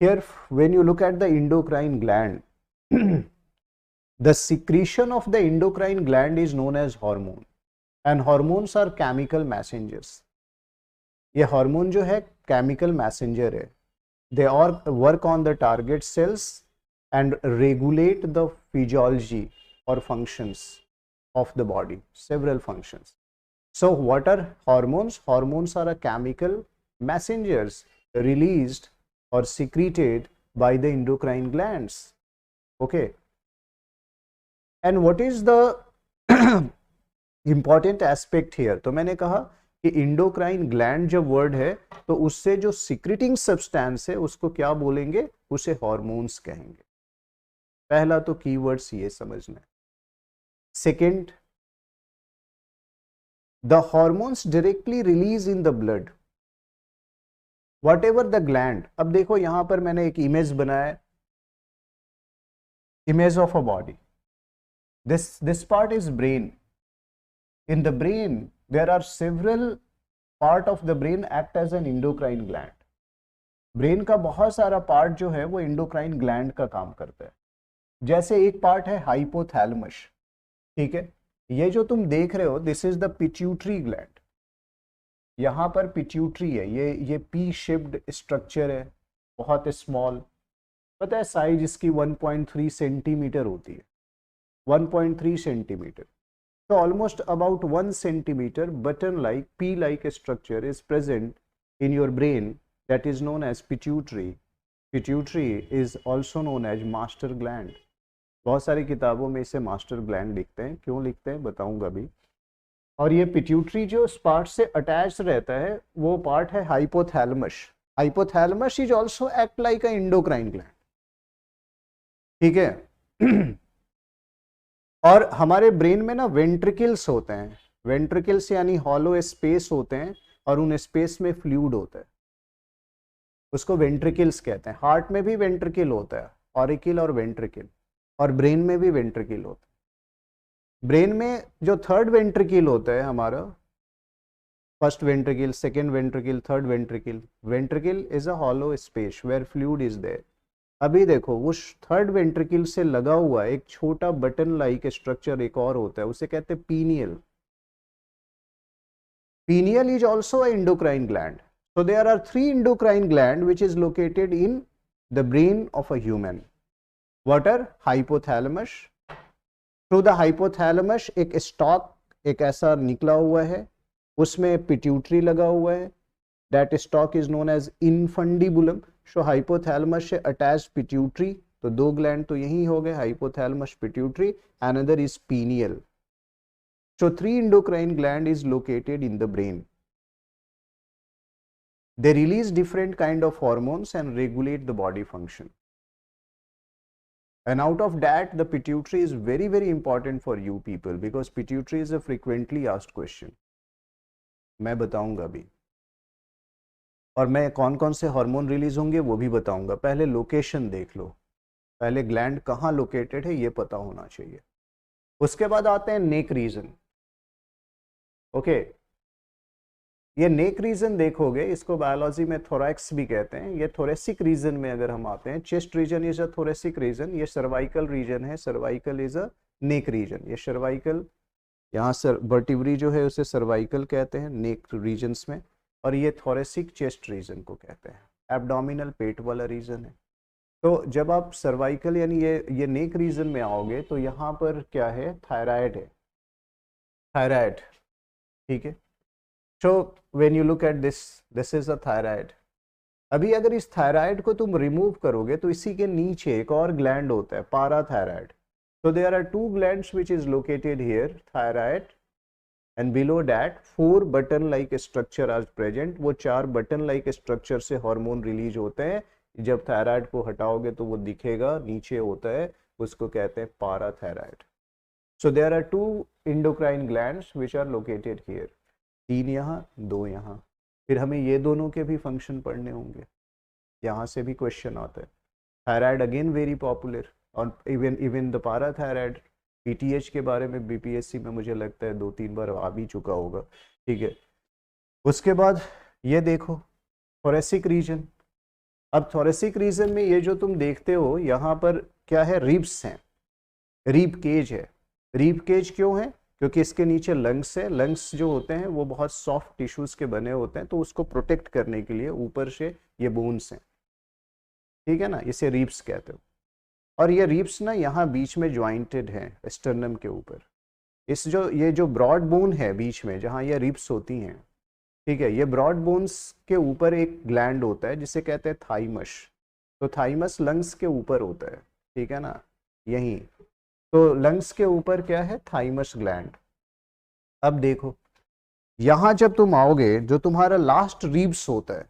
Here, when you look at the endocrine gland, the secretion of the endocrine gland is known as hormone, and hormones are chemical messengers. ये hormone जो है chemical messenger है. They all work on the target cells and regulate the physiology or functions of the body, several functions. So what are hormones? Hormones are a chemical messengers released or secreted by the endocrine glands. Okay. And what is the important aspect here? तो मैंने कहा कि endocrine gland जब word है तो उससे जो secreting substance है उसको क्या बोलेंगे? उसे हार्मोन्स कहेंगे. पहला तो कीवर्ड्स ये समझना है. Second, the hormones directly release in the blood whatever the gland. अब देखो यहां पर मैंने एक इमेज बनाया, image of a body. This part is brain. In the brain there are several part of the brain act as an endocrine gland. Brain का बहुत सारा पार्ट जो है वो endocrine gland का काम करता है. जैसे एक पार्ट है हाइपोथैलेमस, ठीक है. ये जो तुम देख रहे हो this is the pituitary gland. यहाँ पर पिट्यूटरी है, ये पी शेप्ड स्ट्रक्चर है, बहुत स्मॉल. पता है साइज इसकी 1.3 सेंटीमीटर होती है. 1.3 सेंटीमीटर. तो almost about 1 centimetre button like P like structure is present in your brain that is known as pituitary. Pituitary is also known as master gland. बहुत सारी किताबों में इसे मास्टर ग्लैंड लिखते हैं. क्यों लिखते हैं बताऊंगा अभी. और ये पिट्यूटरी जो इस पार्ट से अटैच रहता है वो पार्ट है hypothalamus. Hypothalamus is also act like a endocrine gland. ठीक है. और हमारे ब्रेन में ना वेंट्रिकल्स होते हैं. वेंट्रिकल्स यानी हॉलो स्पेस होते हैं और उन स्पेस में फ्लूइड होता है, उसको वेंट्रिकल्स कहते हैं. हार्ट में भी वेंट्रिकल होता है, ऑरिकल और वेंट्रिकल, और ब्रेन में भी वेंट्रिकल होता है. ब्रेन में जो थर्ड वेंट्रिकल होता है हमारा, first ventricle, second ventricle, third ventricle. Ventricle is a hollow space where fluid is there. अभी देखो उस थर्ड वेंट्रिकल से लगा हुआ एक छोटा बटन लाइक स्ट्रक्चर एक और होता है, उसे कहते हैं pineal. Pineal is also a endocrine gland. So there are 3 endocrine gland which is located in the brain of a human. What are? Hypothalamus. Through the hypothalamus एक stalk एक ऐसा निकला हुआ है, उसमें पिट्यूटरी लगा हुआ है. That stalk is known as infundibulum. So hypothalamus से attached pituitary, तो 2 gland तो यही हो गए, hypothalamus, pituitary. Another is pineal. So 3 endocrine gland is located in the brain. They release different kind of hormones and regulate the body function. And out of that, the pituitary is very, very important for you people because pituitary is a frequently asked question. मैं बताऊंगा अभी, और मैं कौन कौन से hormone release होंगे वो भी बताऊंगा. पहले लोकेशन देख लो, पहले ग्लैंड कहाँ लोकेटेड है ये पता होना चाहिए. उसके बाद आते हैं नेक रीजन. ओके, ये नेक रीजन देखोगे, इसको बायोलॉजी में थोरैक्स भी कहते हैं. ये थोरेसिक रीजन में अगर हम आते हैं, chest region is a thoracic region. ये सर्वाइकल रीजन है, cervical is a neck region. ये सर्वाइकल, यहाँ वर्टिब्री जो है उसे सर्वाइकल कहते हैं नेक रीजन्स में, और ये थोरेसिक चेस्ट रीजन को कहते हैं. एब्डोमिनल पेट वाला रीजन है. तो जब आप सर्वाइकल यानी ये नेक रीजन में आओगे तो यहाँ पर क्या है? थायराइड है. थायराइड, ठीक है. So when you look at this is a thyroid. अभी अगर इस थायराइड को तुम रिमूव करोगे तो इसी के नीचे एक और ग्लैंड होता है, पाराथायराइड. So there are 2 glands which is located here, thyroid, and below that 4 button like structure are present. वो 4 button like structure से हार्मोन रिलीज होते हैं. जब थायराइड को हटाओगे तो वो दिखेगा, नीचे होता है, उसको कहते हैं पाराथायराइड. So there are 2 endocrine glands which are located here. 3 यहाँ, 2 यहाँ. फिर हमें ये दोनों के भी फंक्शन पढ़ने होंगे, यहाँ से भी क्वेश्चन आता है. थायराइड अगेन वेरी पॉपुलर, और इवन द पाराथायराइड. पीटीएच के बारे में बीपीएससी में मुझे लगता है 2-3 बार आ भी चुका होगा. ठीक है. उसके बाद ये देखो थोरेसिक रीजन. अब थोरेसिक रीजन में ये जो तुम देखते हो यहाँ पर क्या है, रिब्स हैं, रिब केज है। रिब केज क्यों है? क्योंकि इसके नीचे लंग्स है। लंग्स जो होते हैं वो बहुत सॉफ्ट टिश्यूज के बने होते हैं, तो उसको प्रोटेक्ट करने के लिए ऊपर से ये बोन्स हैं, ठीक है ना, इसे रिब्स कहते हो। और ये रिब्स ना यहाँ बीच में ज्वाइंटेड हैं स्टर्नम के ऊपर। इस जो ये जो ब्रॉड बोन है बीच में जहाँ ये रिब्स होती हैं, ठीक है, ये ब्रॉड बोन्स के ऊपर एक ग्लैंड होता है जिसे कहते हैं थाइमस। तो थाइमस लंग्स के ऊपर होता है, ठीक है ना, यहीं। तो लंग्स के ऊपर क्या है, थाइमस ग्लैंड। अब देखो यहाँ जब तुम आओगे, जो तुम्हारा लास्ट रिब्स होता है,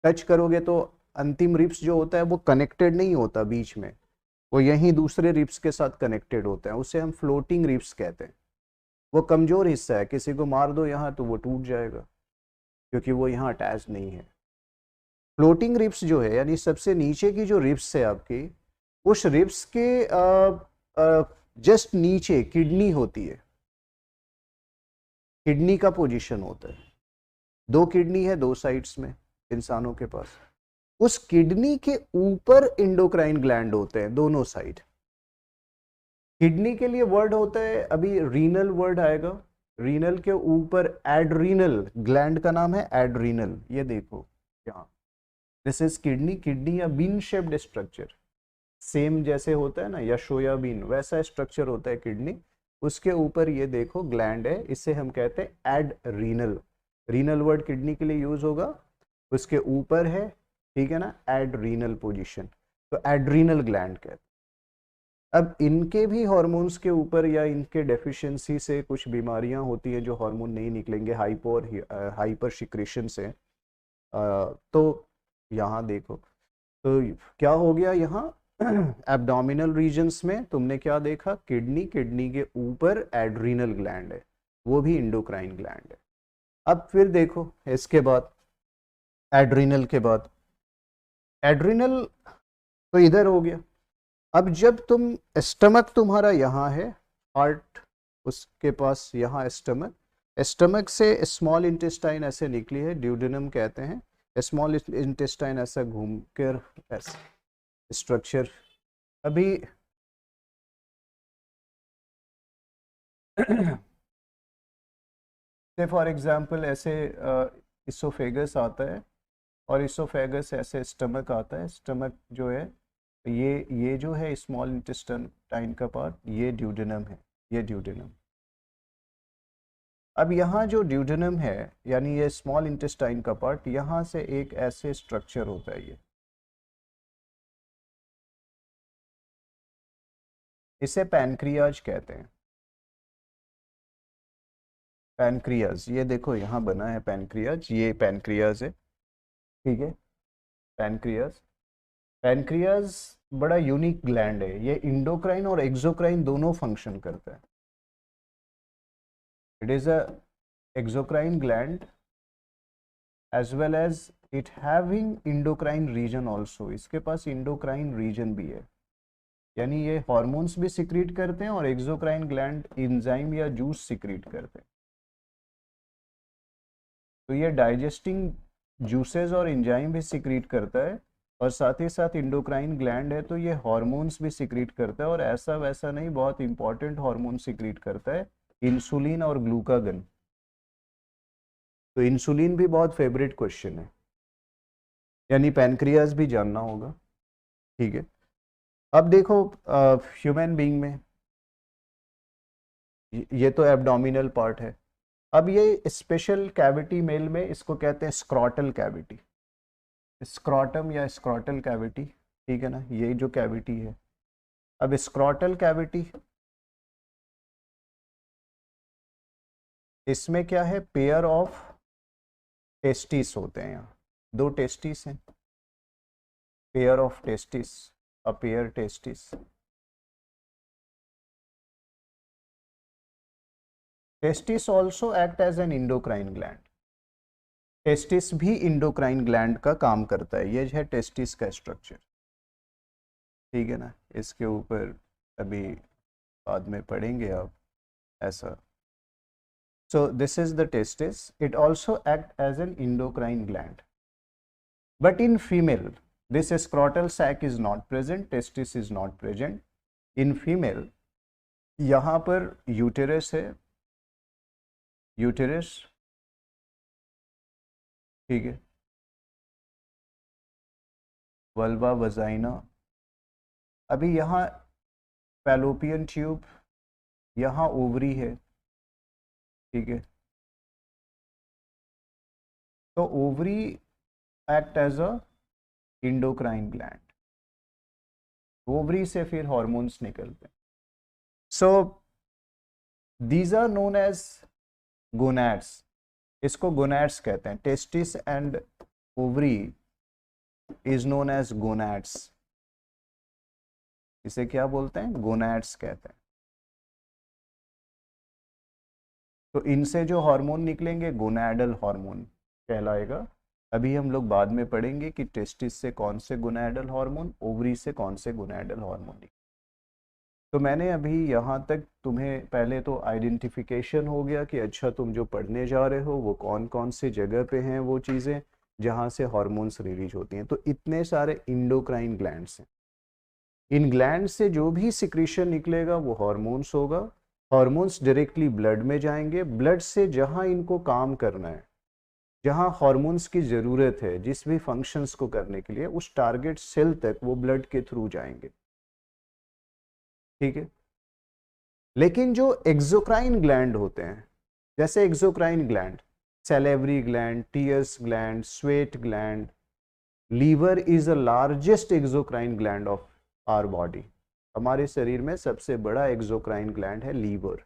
टच करोगे तो अंतिम रिब्स जो होता है वो कनेक्टेड नहीं होता बीच में, वो यहीं दूसरे रिब्स के साथ कनेक्टेड होते हैं, उसे हम फ्लोटिंग रिब्स कहते हैं। वो कमजोर हिस्सा है, किसी को मार दो यहाँ तो वो टूट जाएगा, क्योंकि वो यहाँ अटैच नहीं है। फ्लोटिंग रिब्स जो है, यानी सबसे नीचे की जो रिब्स है आपकी, उस रिब्स के जस्ट नीचे किडनी होती है। किडनी का पोजीशन होता है, 2 किडनी है 2 साइड्स में इंसानों के पास। उस किडनी के ऊपर इंडोक्राइन ग्लैंड होते हैं दोनों साइड। किडनी के लिए वर्ड होता है, अभी रीनल वर्ड आएगा। रीनल के ऊपर एड्रीनल ग्लैंड का नाम है एड्रीनल। ये देखो यहाँ, दिस इज किडनी। किडनी या बीन शेप्ड स्ट्रक्चर, सेम जैसे होता है ना या सोयाबीन, वैसा स्ट्रक्चर होता है किडनी। उसके ऊपर ये देखो ग्लैंड है, इसे हम कहते हैं एड्रीनल। रीनल वर्ड किडनी के लिए यूज होगा, उसके ऊपर है, ठीक है ना, एड्रीनल पोजीशन, तो एड्रीनल ग्लैंड कहते हैं। अब इनके भी हार्मोन्स के ऊपर या इनके डेफिशिएंसी से कुछ बीमारियां होती हैं जो हार्मोन नहीं निकलेंगे, हाइपर सिक्रेशन से। तो यहाँ देखो, तो क्या हो गया यहाँ एब्डोमिनल रीजन्स में तुमने क्या देखा, किडनी, किडनी के ऊपर एड्रीनल ग्लैंड है, वो भी इंडोक्राइन ग्लैंड है। अब फिर देखो इसके बाद, एड्रीनल के बाद एड्रीनल तो इधर हो गया। अब जब तुम स्टमक तुम्हारा यहाँ है, हार्ट उसके पास यहाँ स्टमक, स्टमक से स्मॉल इंटेस्टाइन ऐसे निकली है, ड्यूडेनम कहते हैं। स्मॉल इंटेस्टाइन ऐसा घूम कर ऐसे स्ट्रक्चर। अभी से फॉर एग्जांपल ऐसे इसोफेगस आता है, और इसोफेगस ऐसे स्टमक आता है। स्टमक जो है, ये जो है स्मॉल इंटेस्टाइन का पार्ट, ये ड्यूडेनम है, ये ड्यूडेनम। अब यहाँ जो ड्यूडेनम है, यानी ये स्मॉल इंटेस्टाइन का पार्ट, यहाँ से एक ऐसे स्ट्रक्चर होता है, ये इसे पैनक्रियाज कहते हैं। पैनक्रियाज, ये देखो यहाँ बना है पैनक्रियाज, ये पैनक्रियाज है, ठीक है, पैनक्रियाज। पैनक्रियाज बड़ा यूनिक ग्लैंड है, ये इंडोक्राइन और एक्सोक्राइन दोनों फंक्शन करता है। It is a exocrine gland as well as it having endocrine region also. इसके पास इंडोक्राइन रीजन भी है, यानी ये हॉर्मोन्स भी सिक्रीट करते हैं, और एक्सोक्राइन ग्लैंड एंजाइम या जूस सिक्रीट करते हैं। तो ये डाइजेस्टिंग जूसेस और एंजाइम भी सिक्रीट करता है, और साथ ही साथ इंडोक्राइन ग्लैंड है तो ये हार्मोन्स भी सिक्रीट करता है, और ऐसा वैसा नहीं, बहुत इंपॉर्टेंट हार्मोन सिक्रीट करता है, इंसुलिन और ग्लूकागन। तो इंसुलिन भी बहुत फेवरेट क्वेश्चन है, यानी पैनक्रियाज भी जानना होगा, ठीक है। अब देखो ह्यूमन बीइंग में ये तो एब्डोमिनल पार्ट है। अब ये स्पेशल कैविटी मेल में इसको कहते हैं स्क्रॉटल कैविटी, स्क्रॉटम या स्क्रॉटल कैविटी, ठीक है ना, ये जो कैविटी है। अब स्क्रॉटल कैविटी, इसमें क्या है, पेयर ऑफ टेस्टिस होते हैं, यहाँ 2 टेस्टिस हैं, pair of testis, a pair testis. Testis also act as an endocrine gland. Testis भी इंडोक्राइन ग्लैंड का काम करता है। ये है टेस्टिस का स्ट्रक्चर, ठीक है ना, इसके ऊपर अभी बाद में पढ़ेंगे आप ऐसा। So this is the testis. It also act as an endocrine gland. But in female, This scrotal sac is not present, testis is not present. In female, यहाँ पर यूटेरस है, यूटेरस, ठीक है, वल्वा, वजाइना, अभी यहाँ fallopian tube, यहाँ ovary है, ठीक है। तो ovary act as a endocrine gland, ovary से फिर हॉर्मोन्स निकलते हैं। So these are known as gonads, इसको गोनैड्स कहते हैं। Testis and ovary is known as gonads, इसे क्या बोलते हैं? गोनैड्स कहते हैं। तो इनसे जो हार्मोन निकलेंगे गोनैडल हार्मोन कहलाएगा। अभी हम लोग बाद में पढ़ेंगे कि टेस्टिस से कौन से गोनैडल हार्मोन, ओवरी से कौन से गोनैडल हार्मोन निकले। तो मैंने अभी यहाँ तक तुम्हें पहले तो आइडेंटिफिकेशन हो गया कि अच्छा तुम जो पढ़ने जा रहे हो वो कौन कौन से जगह पे हैं वो चीज़ें जहाँ से हार्मोन्स रिलीज होती हैं। तो इतने सारे इंडोक्राइन ग्लैंड्स हैं, इन ग्लैंड से जो भी सिक्रीशन निकलेगा वो हार्मोन्स होगा। हार्मोन्स डायरेक्टली ब्लड में जाएंगे, ब्लड से जहाँ इनको काम करना है, जहाँ हार्मोन्स की ज़रूरत है जिस भी फंक्शंस को करने के लिए, उस टारगेट सेल तक वो ब्लड के थ्रू जाएंगे, ठीक है। लेकिन जो एक्सोक्राइन ग्लैंड होते हैं, जैसे exocrine gland, salivary gland, tears gland, sweat gland, liver is the largest exocrine gland of our body. हमारे शरीर में सबसे बड़ा एक्सोक्राइन ग्लैंड है लीवर,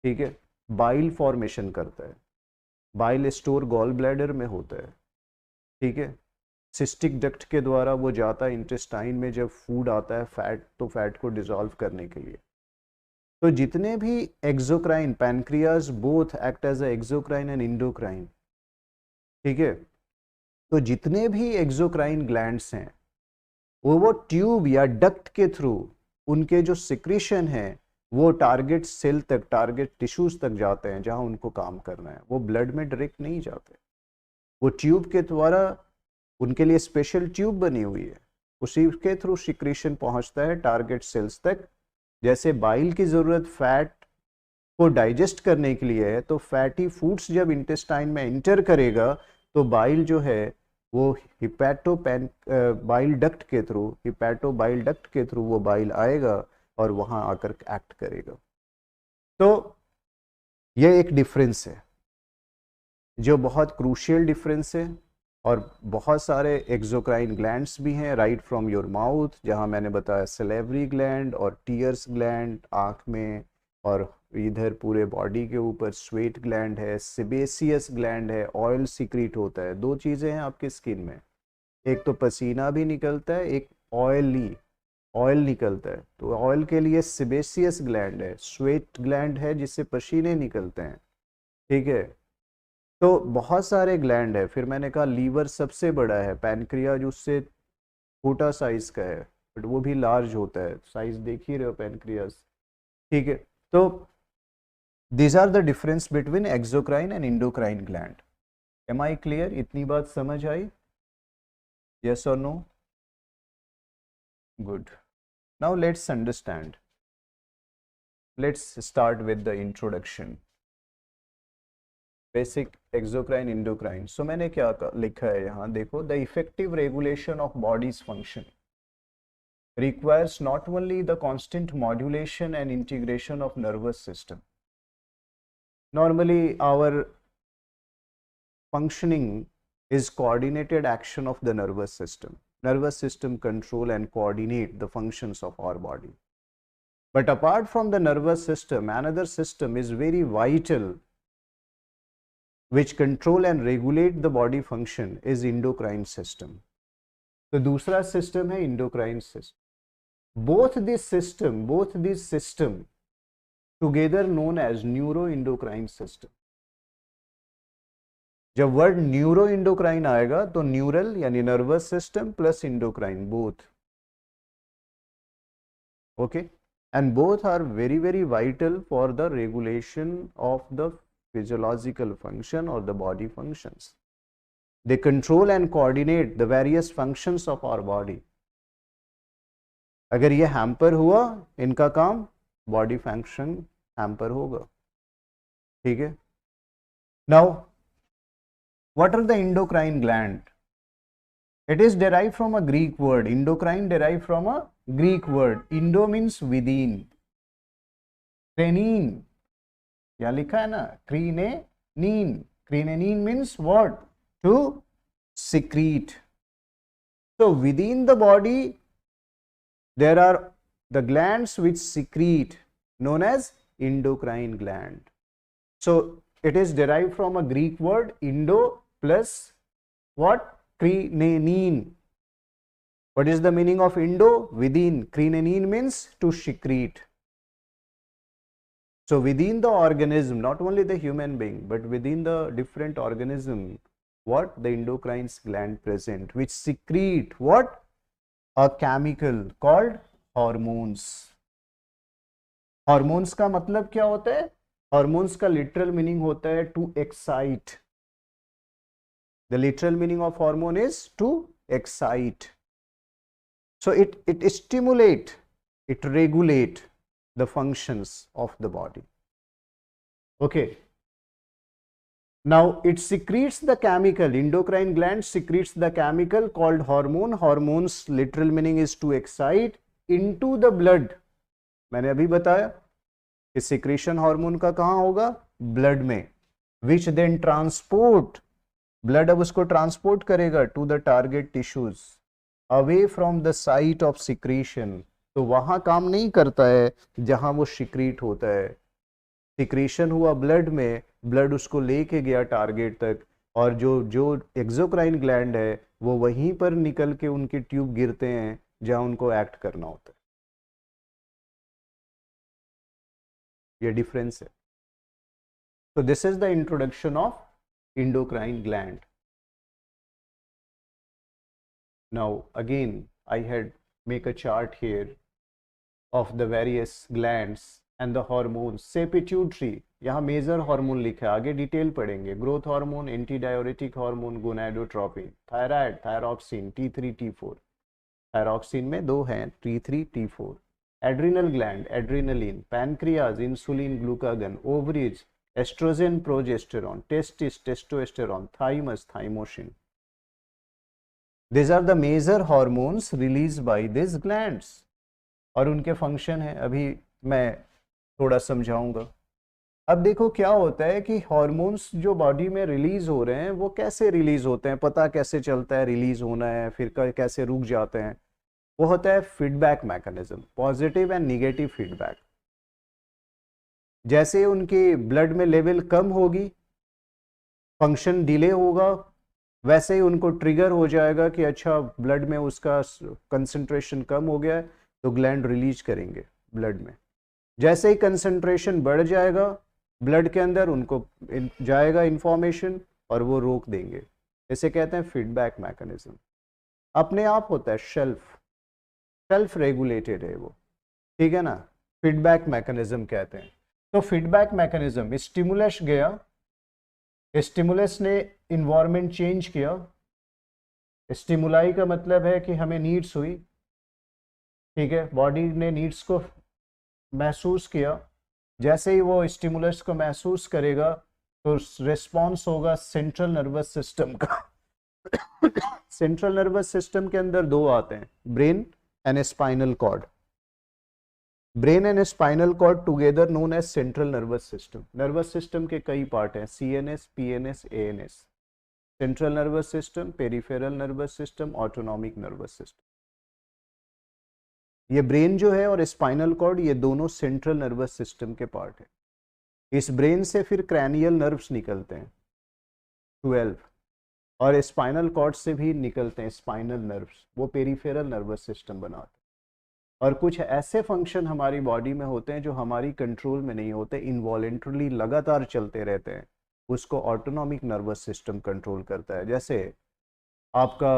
ठीक है। बाइल फॉर्मेशन करता है, बाइल स्टोर गॉल ब्लैडर में होता है, ठीक है। सिस्टिक डक्ट के द्वारा वो जाता है इंटेस्टाइन में, जब फूड आता है फैट, तो फैट को डिसॉल्व करने के लिए। तो जितने भी exocrine, pancreas both act as a exocrine and endocrine, ठीक है। तो जितने भी एक्सोक्राइन ग्लैंड्स हैं वो ट्यूब या डक्ट के थ्रू उनके जो सिक्रीशन है वो टारगेट सेल तक, टारगेट टिश्यूज तक जाते हैं जहां उनको काम करना है। वो ब्लड में डायरेक्ट नहीं जाते, वो ट्यूब के द्वारा, उनके लिए स्पेशल ट्यूब बनी हुई है, उसी के थ्रू सिक्रीशन पहुंचता है टारगेट सेल्स तक। जैसे बाइल की ज़रूरत फैट को डाइजेस्ट करने के लिए है, तो फैटी फूड्स जब इंटेस्टाइन में इंटर करेगा तो बाइल जो है वो बाइल डक्ट के थ्रू, बाइल डक्ट के थ्रू वो बाइल आएगा और वहां आकर एक्ट करेगा। तो ये एक डिफरेंस है जो बहुत क्रूशियल डिफरेंस है। और बहुत सारे एक्सोक्राइन ग्लैंड्स भी हैं राइट फ्रॉम योर माउथ, जहां मैंने बताया सैलिवरी ग्लैंड और टीयर्स ग्लैंड आँख में, और इधर पूरे बॉडी के ऊपर स्वेट ग्लैंड है, सेबेसियस ग्लैंड है, ऑयल सीक्रेट होता है। दो चीज़ें हैं आपके स्किन में, एक तो पसीना भी निकलता है, एक ऑयल निकलता है। तो ऑयल के लिए सेबेसियस ग्लैंड है, स्वेट ग्लैंड है जिससे पसीने निकलते हैं, ठीक है। तो बहुत सारे ग्लैंड है। फिर मैंने कहा लीवर सबसे बड़ा है, पैनक्रियाज उससे छोटा साइज का है, बट वो भी लार्ज होता है, साइज देख ही रहे हो पैनक्रियाज, ठीक है। तो these are the difference between exocrine and endocrine gland. Am I clear? इतनी बात समझ आई? Yes or no? Good. Now let's understand. Let's start with the introduction. Basic exocrine, endocrine. So मैंने क्या लिखा है यहाँ देखो, the effective regulation of body's function requires not only the constant modulation and integration of nervous system. Normally our functioning is coordinated action of the nervous system. Nervous system control and coordinate the functions of our body. But apart from the nervous system, another system is very vital which control and regulate the body function is endocrine system. तो दूसरा system है endocrine system. Both these system together known as neuroendocrine system. जब word neuro endocrine आएगा तो neural यानी nervous system plus endocrine both, okay, and both are very very vital for the regulation of the physiological function और the body functions. They control and coordinate the various functions of our body. अगर ये hamper हुआ इनका काम, body function hamper होगा. ठीक है. Now what are the endocrine gland? It is derived from a Greek word. Endocrine derived from a Greek word. Indo means within. Crenin, क्या लिखा है ना, क्रीनेनीन. Crenenin means what? To secrete. So within the body there are the glands which secrete, known as endocrine gland. So it is derived from a Greek word, Indo plus what? Crenenin. What is the meaning of Indo? Within. Crenenin means to secrete. So within the organism, not only the human being, but within the different organism, what? The endocrine gland present, which secrete what? A chemical called hormones. Hormones का मतलब क्या होता है? Hormones का literal meaning होता है to excite. The literal meaning of hormone is to excite. So it stimulate, it regulate the functions of the body. Okay. Now it secretes the chemical, endocrine gland secretes the chemical called hormone. Hormones literal meaning is to excite into the blood. मैंने अभी बताया कि secretion hormone का कहाँ होगा? Blood में. Which then transport, blood अब उसको transport करेगा to the target tissues away from the site of secretion. तो वहां काम नहीं करता है जहां वो secrete होता है. सिक्रीशन हुआ ब्लड में, ब्लड उसको लेके गया टारगेट तक, और जो एक्सोक्राइन ग्लैंड है वो वहीं पर निकल के उनके ट्यूब गिरते हैं जहां उनको एक्ट करना होता है. ये डिफरेंस है. तो this is the introduction of endocrine gland. Now again I had make a chart here of the various glands and the hormones. Say pituitary, यहाँ मेजर हार्मोन लिखा है, आगे डिटेल पढ़ेंगे. Growth hormone, anti diuretic hormone, gonadotropin, thyroid, thyroxine, T3 T4. Thyroxine में दो हैं, T3 T4. Adrenal gland, adrenaline, pancreas, insulin, glucagon, ovaries, oestrogen, progesterone, testis, testosterone, thymus, thymosin. These are the major hormones released by these glands. और उनके function है, अभी मैं थोड़ा समझाऊंगा. अब देखो क्या होता है कि हार्मोन्स जो बॉडी में रिलीज हो रहे हैं वो कैसे रिलीज होते हैं, पता कैसे चलता है रिलीज होना है, फिर कैसे रुक जाते हैं. वो होता है feedback mechanism, positive and negative feedback. जैसे उनके ब्लड में लेवल कम होगी, फंक्शन डिले होगा, वैसे ही उनको ट्रिगर हो जाएगा कि अच्छा ब्लड में उसका कंसंट्रेशन कम हो गया है, तो ग्लैंड रिलीज करेंगे ब्लड में. जैसे ही कंसंट्रेशन बढ़ जाएगा ब्लड के अंदर, उनको जाएगा इंफॉर्मेशन और वो रोक देंगे. इसे कहते हैं फीडबैक मैकेनिज्म. अपने आप होता है, सेल्फ रेगुलेटेड है वो. ठीक है ना, फीडबैक मैकेनिज्म कहते हैं. तो फीडबैक मैकेनिज्म, स्टिमुलस गया, स्टिमुलस ने इन्वायरमेंट चेंज किया. स्टिमुलाई का मतलब है कि हमें नीड्स हुई. ठीक है, बॉडी ने नीड्स को महसूस किया. जैसे ही वो स्टिमुलस को महसूस करेगा तो रिस्पॉन्स होगा सेंट्रल नर्वस सिस्टम का. सेंट्रल नर्वस सिस्टम के अंदर दो आते हैं, brain and spinal cord. Brain and spinal cord together known as central nervous system. Nervous system के कई पार्ट हैं, CNS, PNS, ANS. Central nervous system, peripheral nervous system, autonomic nervous system. ये brain जो है और स्पाइनल कॉर्ड, ये दोनों central nervous system के पार्ट है. इस ब्रेन से फिर क्रैनियल नर्व्स निकलते हैं 12, और स्पाइनल कॉर्ड से भी निकलते हैं स्पाइनल नर्व्स, वो पेरिफेरल नर्वस सिस्टम बनाते हैं. और कुछ ऐसे फंक्शन हमारी बॉडी में होते हैं जो हमारी कंट्रोल में नहीं होते, इनवॉलेंटरली लगातार चलते रहते हैं, उसको ऑटोनॉमिक नर्वस सिस्टम कंट्रोल करता है. जैसे आपका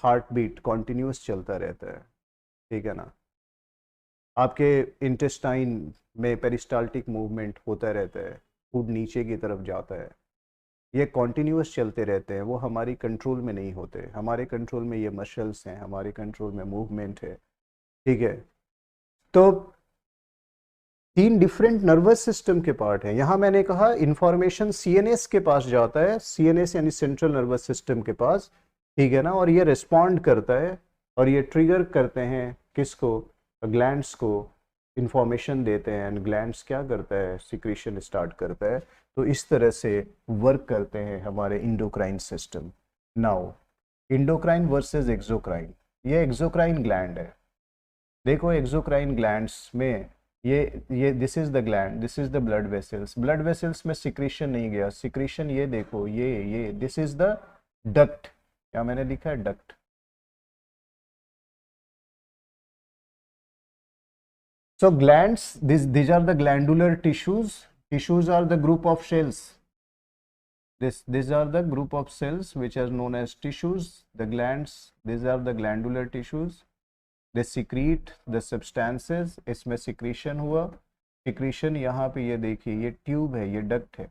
हार्ट बीट कॉन्टिन्यूस चलता रहता है. ठीक है ना, आपके इंटेस्टाइन में पेरिस्टाल्टिक मूवमेंट होता रहता है, फूड नीचे की तरफ जाता है. ये कॉन्टिन्यूस चलते रहते हैं, वो हमारी कंट्रोल में नहीं होते। हमारे कंट्रोल में ये मसल्स हैं, हमारे कंट्रोल में मूवमेंट है, ठीक है। तो 3 डिफरेंट नर्वस सिस्टम के पार्ट हैं। यहाँ मैंने कहा इंफॉर्मेशन सीएनएस के पास जाता है, सीएनएस यानी सेंट्रल नर्वस सिस्टम के पास, ठीक है ना, और ये रिस्पॉन्ड करता है और ये ट्रिगर करते हैं किसको, ग्लैंड्स को इंफॉर्मेशन देते हैं, एंड ग्लैंड्स क्या करता है, सिक्रीशन स्टार्ट करता है। तो इस तरह से वर्क करते हैं हमारे endocrine system. Now endocrine versus exocrine, ये एक्सोक्राइन ग्लैंड है। देखो एक्सोक्राइन ग्लैंड्स में ये this is the gland, this is the blood vessels, blood vessels में सिक्रीशन नहीं गया, सिक्रीशन ये देखो, ये दिस इज द डक्ट, क्या मैंने लिखा है, duct. So glands, these are the glandular tissues. Tissues are the group of cells. These are the group of cells which are known as tissues. The glands, these are the glandular tissues. They secrete the substances. इसमें secretion हुआ, secretion यहाँ पे ये देखिए, ये tube है, ये duct है।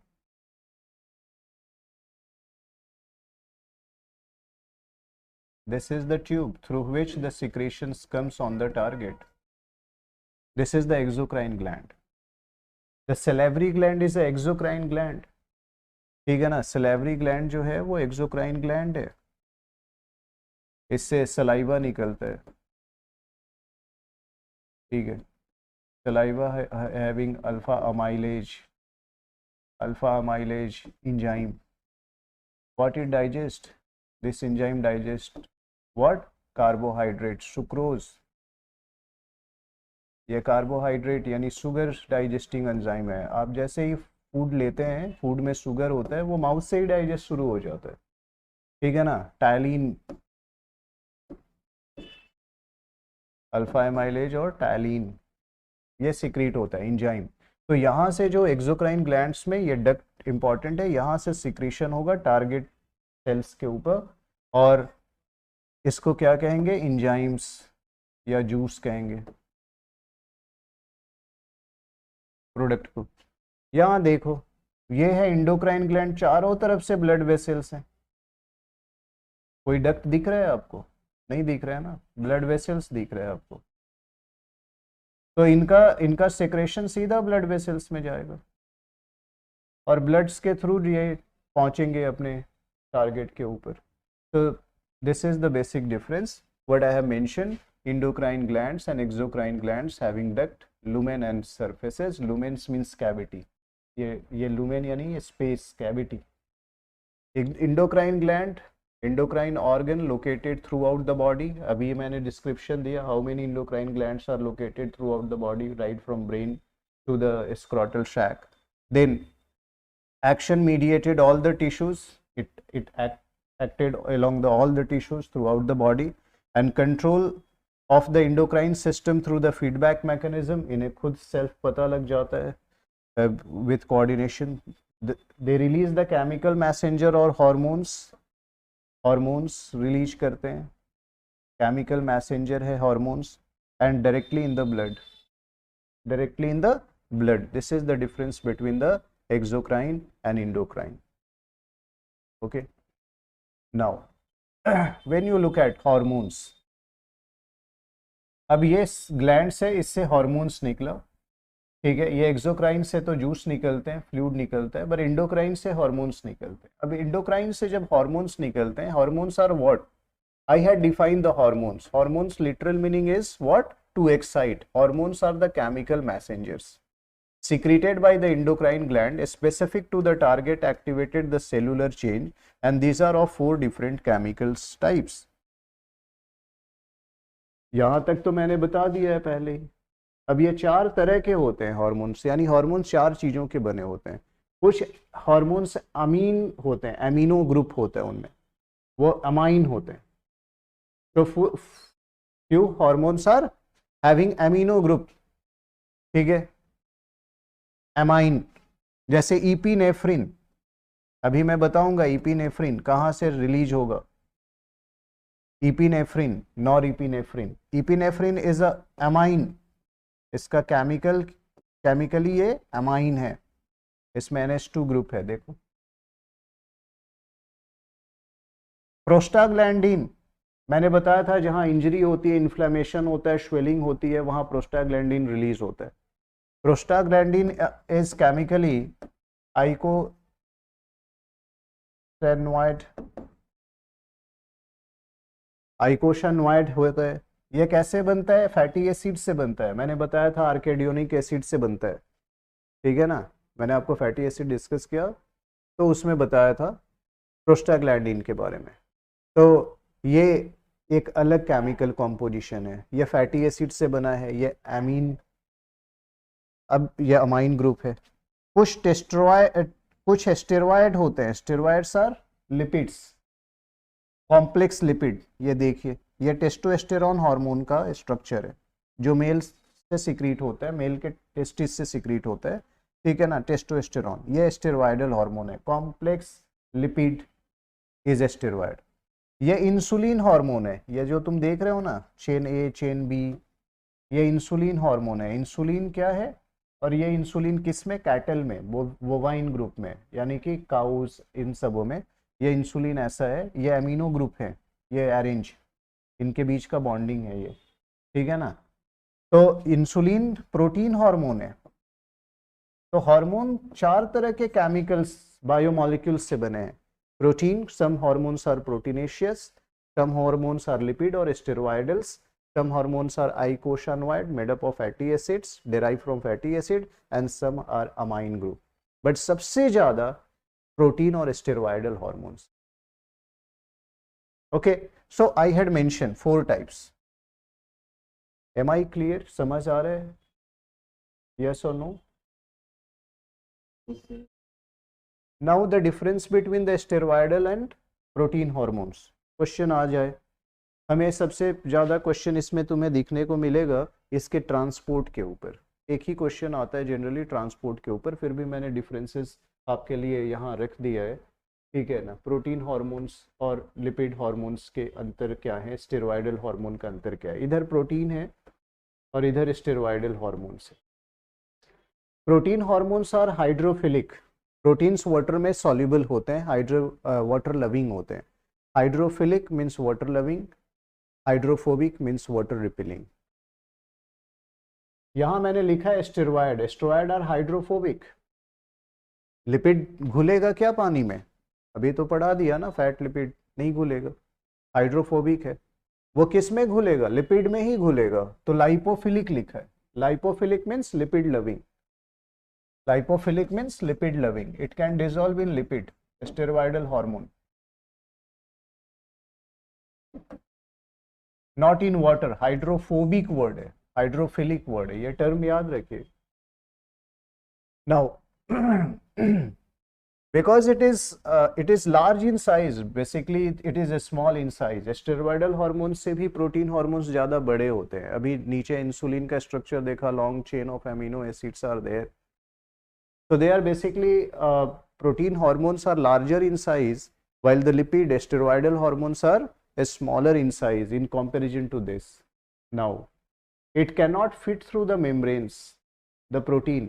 This is the tube through which the secretions comes on the target. This is the exocrine gland. The salivary gland is a exocrine gland. ठीक है ना, सलेवरी ग्लैंड जो है वो एक्सोक्राइन ग्लैंड है, इससे सलाइवा निकलता है, ठीक है। Saliva having alpha amylase enzyme, what it digest, this enzyme digest what, carbohydrate, sucrose. ये कार्बोहाइड्रेट यानी शुगर डाइजेस्टिंग एंजाइम है। आप जैसे ही फूड लेते हैं, फूड में शुगर होता है, वो माउथ से ही डाइजेस्ट शुरू हो जाता है, ठीक है ना। टायलिन, अल्फा एमाइलेज और टायलिन, ये सिक्रीट होता है एंजाइम। तो यहाँ से जो एक्सोक्राइन ग्लैंड्स में ये डक्ट इंपॉर्टेंट है, यहाँ से सिक्रीशन होगा टारगेट सेल्स के ऊपर, और इसको क्या कहेंगे, एंजाइम्स या जूस कहेंगे प्रोडक्ट को। यहाँ देखो, ये है इंडोक्राइन ग्लैंड, चारों तरफ से ब्लड वेसल्स हैं। कोई डक्ट दिख रहा है आपको, नहीं दिख रहा है ना, ब्लड वेसल्स दिख रहे हैं आपको। तो इनका सेक्रेशन सीधा ब्लड वेसल्स में जाएगा और ब्लड्स के थ्रू ये पहुंचेंगे अपने टारगेट के ऊपर। तो this is the basic difference what I have mentioned, endocrine glands and exocrine glands having duct, lumen and surfaces. Lumens means cavity, ये lumen यानी ये space, cavity. Endocrine gland, endocrine organ located throughout the body. अभी मैंने description दिया how many endocrine glands are located throughout the body, right from brain to the scrotal sac. Then action mediated all the tissues, it acted along all the tissues throughout the body, and control of the endocrine system through the feedback mechanism. इन्हें खुद self पता लग जाता है with coordination. They release the chemical messenger or hormones release करते हैं, chemical messenger है hormones, and directly in the blood. This is the difference between the exocrine and endocrine. Okay, now when you look at hormones, अब ये gland से इससे hormones निकला, ठीक है। ये एक्सोक्राइन से तो जूस निकलते हैं, फ्लूइड निकलता है, पर इंडोक्राइन से हार्मोन्स निकलते हैं। अब इंडोक्राइन से जब हार्मोन्स निकलते हैं, hormones are what, I had defined the hormones. Hormones literal meaning is what, to excite. Hormones are the chemical messengers secreted by the endocrine gland specific to the target, activated the cellular change, and these are of 4 different chemicals types. यहां तक तो मैंने बता दिया है पहले ही। अब ये 4 तरह के होते हैं हार्मोन्स, यानी हार्मोन्स 4 चीजों के बने होते हैं। कुछ हार्मोन्स अमीन होते हैं, एमिनो ग्रुप होता है उनमें, वो अमाइन होते हैं। तो few hormones are having amino group, ठीक है, एमाइन, जैसे इपिनेफ्रिन। अभी मैं बताऊंगा इपिनेफ्रिन कहाँ से रिलीज होगा। Epinephrine, nor epinephrine. Epinephrine is a amine, इसका केमिकली ये एमाइन है, इसमें NH2 ग्रुप है, देखो प्रोस्टाग्लैंडिन मैंने बताया था जहां इंजरी होती है, इन्फ्लेमेशन होता है, स्वेलिंग होती है, वहां प्रोस्टाग्लैंडिन रिलीज होता है. प्रोस्टाग्लैंडिन इज केमिकली आइकोसानोइड होता है. ये कैसे बनता है? फैटी एसिड से बनता है. मैंने बताया था आर्केडियोनिक एसिड से बनता है, ठीक है ना. मैंने आपको फैटी एसिड डिस्कस किया तो उसमें बताया था प्रोस्टाग्लैंडिन के बारे में. तो ये एक अलग केमिकल कॉम्पोजिशन है. ये फैटी एसिड से बना है, ये एमीन, अब ये अमाइन ग्रुप है. कुछ स्टेरॉयड होते हैं. Steroids are lipids, complex lipid. ये देखिए, ये टेस्टोस्टेरोन हार्मोन का स्ट्रक्चर है जो मेल से सिक्रीट होता है, मेल के टेस्टिस से सिक्रीट होता है, ठीक है ना. टेस्टोस्टेरोन ये स्टेरॉयडल हार्मोन है. Complex lipid is steroid. ये इंसुलिन हार्मोन है. ये जो तुम देख रहे हो ना, चेन ए चेन बी, ये इंसुलिन हार्मोन है. इंसुलिन क्या है? और ये इंसुलिन किस में? कैटल में, बोवाइन ग्रुप में, यानी कि काउस, इन सबों में ये इंसुलिन ऐसा है. ये अमीनो ग्रुप है, ये अरेंज, इनके बीच का बॉन्डिंग है ये, ठीक है ना. तो इंसुलिन प्रोटीन हार्मोन है. तो हार्मोन चार तरह के केमिकल्स, बायोमोलिक्यूल्स से बने हैं. Protein, some hormones are proteinaceous, some hormones are lipid or steroidals, some hormones are eicosanoid made up of fatty acids derived from fatty acid, and some are amine group. But सबसे ज्यादा protein और steroidal hormones. Okay, so I had mentioned 4 types. Am I clear? समझ आ रहा है? Yes or no? Now the difference between the steroidal and protein hormones. Question आ जाए. हमें सबसे ज़्यादा क्वेश्चन इसमें तुम्हें दिखने को मिलेगा इसके ट्रांसपोर्ट के ऊपर. एक ही क्वेश्चन आता है जनरली ट्रांसपोर्ट के ऊपर, फिर भी मैंने डिफरेंसेस आपके लिए यहाँ रख दिया है, ठीक है ना. प्रोटीन हार्मोन्स और लिपिड हार्मोन्स के अंतर क्या है, स्टेरॉयडल हार्मोन का अंतर क्या है. इधर प्रोटीन है और इधर स्टेरॉयडल हार्मोन्स है. Protein hormones are hydrophilic. Proteins water में सॉल्युबल होते हैं, वाटर लविंग होते हैं. Hydrophilic means water loving, hydrophobic means water repelling. यहां मैंने लिखा है steroid. Steroid are hydrophobic. Lipid घुलेगा क्या पानी में? अभी तो पढ़ा दिया ना, फैट लिपिड नहीं घुलेगा. हाइड्रोफोबिक है, वो किस में घुलेगा? लिपिड में ही घुलेगा. तो लाइपोफिलिक लिखा है. Lipophilic means lipid loving. Lipophilic means lipid loving. It can dissolve in lipid. Steroidal hormone, not in water. Hydrophobic word है, हाइड्रोफिलिक वर्ड है, ये टर्म याद रखिए. Now because it is large in size, basically it is a small in size. Steroidal hormone से भी protein hormones ज्यादा बड़े होते हैं. अभी नीचे इंसुलिन का स्ट्रक्चर देखा, long chain of amino acids are there. So they are basically protein hormones are larger in size, while the lipid steroidal hormones are smaller in size in comparison to this. Now, it cannot fit through the membranes. The protein.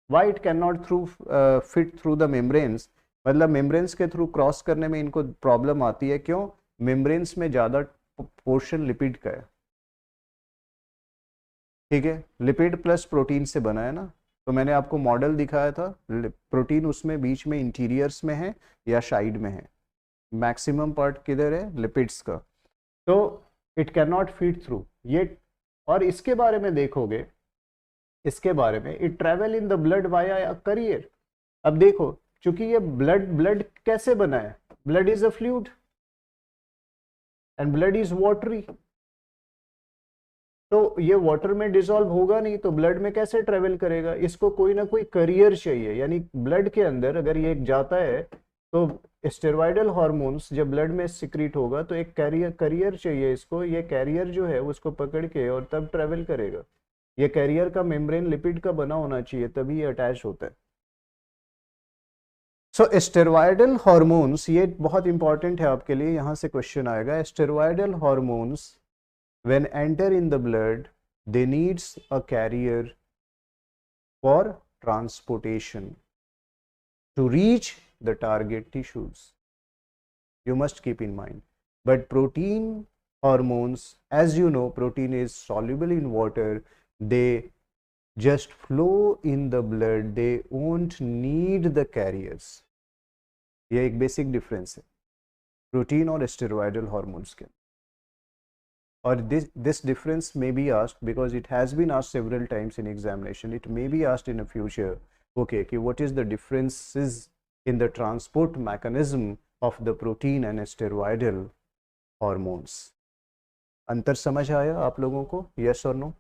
Why it cannot fit through the membranes? मतलब membranes के through cross करने में इनको problem आती है. क्यों? membranes में ज़्यादा पोर्शन लिपिड का है, ठीक है. लिपिड प्लस प्रोटीन से बना है ना. तो मैंने आपको मॉडल दिखाया था, प्रोटीन उसमें बीच में इंटीरियर्स में है या साइड में है. मैक्सिमम पार्ट किधर है? लिपिड्स का. तो it can not fit through ये. और इसके बारे में देखोगे, इसके बारे में it travel in the blood via career. अब देखो, चूंकि ये ब्लड कैसे बना है? Blood is a fluid and blood is watery. तो ये वाटर में डिसॉल्व होगा नहीं, तो ब्लड में कैसे ट्रेवल करेगा? इसको कोई ना कोई करियर चाहिए. यानी ब्लड के अंदर अगर ये जाता है तो स्टेरॉयडल हार्मोन्स जब ब्लड में सिक्रीट होगा तो एक करियर चाहिए इसको. ये कैरियर जो है उसको पकड़ के और तब ट्रेवल करेगा. ये कैरियर का मेम्ब्रेन लिपिड का बना होना चाहिए, तभी ये अटैच होता है. सो स्टेरॉयडल हार्मोन्स, ये बहुत इंपॉर्टेंट है आपके लिए, यहां से क्वेश्चन आएगा. Steroidal hormones when enter in the blood, they needs a carrier for transportation to reach the target tissues. You must keep in mind. but protein hormones, as you know, protein is soluble in water, they just flow in the blood, they won't need the carriers. ये एक basic difference है protein और steroidal hormones के. Or this difference may be asked because it has been asked several times in examination. It may be asked in the future. Okay, what is the differences in the transport mechanism of the protein and steroidal hormones? अंतर समझ आया आप लोगों को? Yes or no?